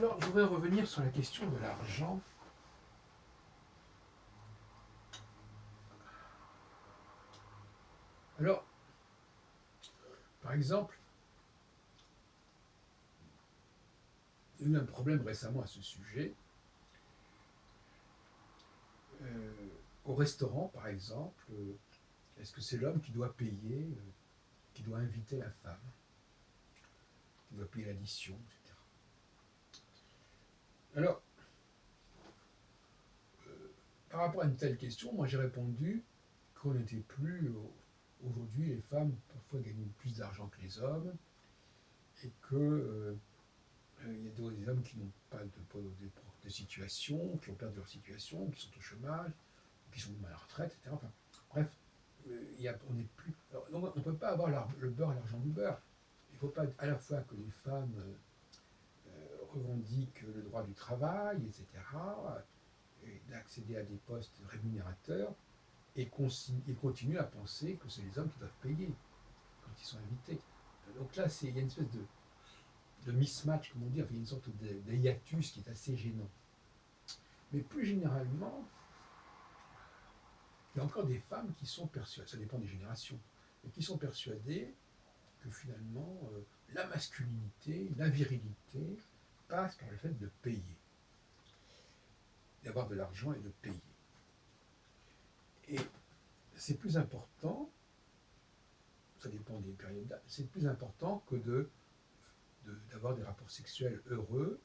Alors, je voudrais revenir sur la question de l'argent. Alors, par exemple, il y a eu un problème récemment à ce sujet. Au restaurant, par exemple, est-ce que c'est l'homme qui doit payer, qui doit inviter la femme, qui doit payer l'addition, etc. Alors, par rapport à une telle question, moi j'ai répondu qu'on n'était plus. Aujourd'hui, les femmes parfois gagnent plus d'argent que les hommes, et que il y a des hommes qui n'ont pas de situation, qui ont perdu leur situation, qui sont au chômage, qui sont à la retraite, etc. Enfin, bref, on n'est plus. Alors, on ne peut pas avoir le beurre et l'argent du beurre. Il ne faut pas à la fois que les femmes revendiquent le droit du travail, etc., et d'accéder à des postes rémunérateurs, et continuent à penser que c'est les hommes qui doivent payer quand ils sont invités. Donc là, il y a une espèce de mismatch, comme on dit, enfin, il y a une sorte de hiatus qui est assez gênant. Mais plus généralement, il y a encore des femmes qui sont persuadées, ça dépend des générations, mais qui sont persuadées que finalement, la masculinité, la virilité passe par le fait de payer, d'avoir de l'argent et de payer. Et c'est plus important, ça dépend des périodes d'âge, c'est plus important que d'avoir des rapports sexuels heureux,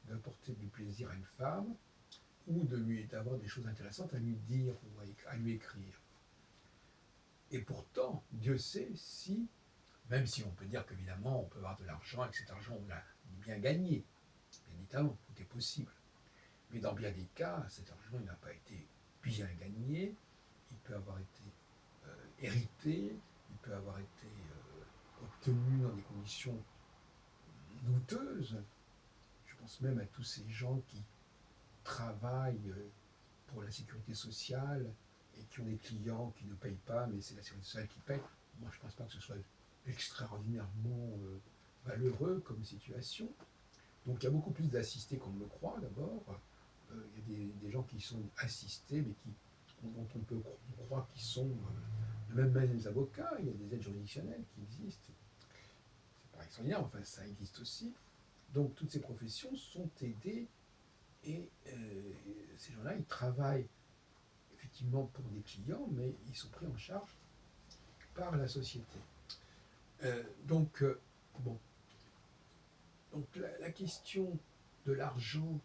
d'apporter du plaisir à une femme, ou d'avoir des choses intéressantes à lui dire ou à lui écrire. Et pourtant, Dieu sait si, même si on peut dire qu'évidemment on peut avoir de l'argent et que cet argent on l'a bien gagné, bien évidemment, tout est possible. Mais dans bien des cas, cet argent il n'a pas été bien gagné, il peut avoir été hérité, il peut avoir été obtenu dans des conditions douteuses. Je pense même à tous ces gens qui travaillent pour la sécurité sociale et qui ont des clients qui ne payent pas, mais c'est la sécurité sociale qui paye. Moi, je ne pense pas que ce soit extraordinairement valeureux comme situation. Donc il y a beaucoup plus d'assistés qu'on ne le croit d'abord. Il y a des gens qui sont assistés, mais dont on croit qu'ils sont même les avocats. Il y a des aides juridictionnelles qui existent. C'est pas extraordinaire, enfin ça existe aussi. Donc toutes ces professions sont aidées et ces gens-là, ils travaillent effectivement pour des clients, mais ils sont pris en charge par la société. Donc, bon. Donc la question de l'argent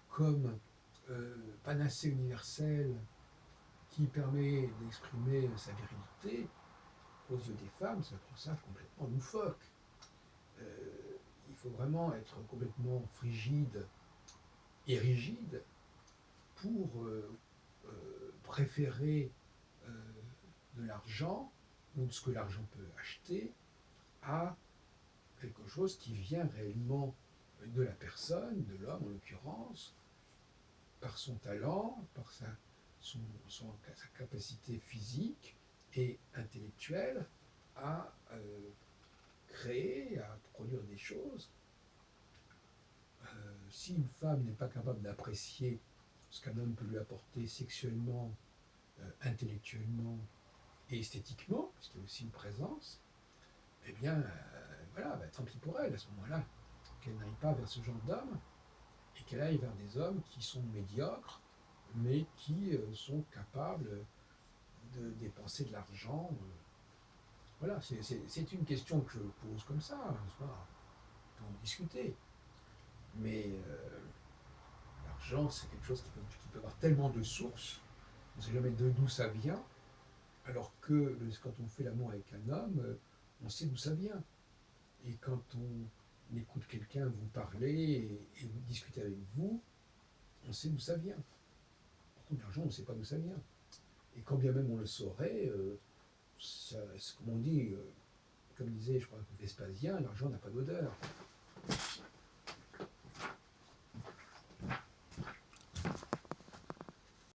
comme panacée universelle qui permet d'exprimer sa virilité, aux yeux des femmes, ça prend ça complètement loufoque. Il faut vraiment être complètement frigide et rigide pour préférer de l'argent ou de ce que l'argent peut acheter à quelque chose qui vient réellement de la personne, de l'homme en l'occurrence, par son talent, par sa capacité physique et intellectuelle à créer, à produire des choses. Si une femme n'est pas capable d'apprécier ce qu'un homme peut lui apporter sexuellement, intellectuellement et esthétiquement, parce qu'il y a aussi une présence, eh bien, voilà, tant pis pour elle à ce moment-là, qu'elle n'aille pas vers ce genre d'homme, et qu'elle aille vers des hommes qui sont médiocres, mais qui sont capables de dépenser de l'argent. Voilà, c'est une question que je pose comme ça, on peut en discuter. Mais l'argent, c'est quelque chose qui peut avoir tellement de sources, on ne sait jamais d'où ça vient, alors que quand on fait l'amour avec un homme, on sait d'où ça vient. Et quand on écoute quelqu'un vous parler et vous discuter avec vous, on sait d'où ça vient. Par contre, l'argent, on ne sait pas d'où ça vient. Et quand bien même on le saurait, c'est comme on dit, comme disait, je crois que Vespasien, l'argent n'a pas d'odeur.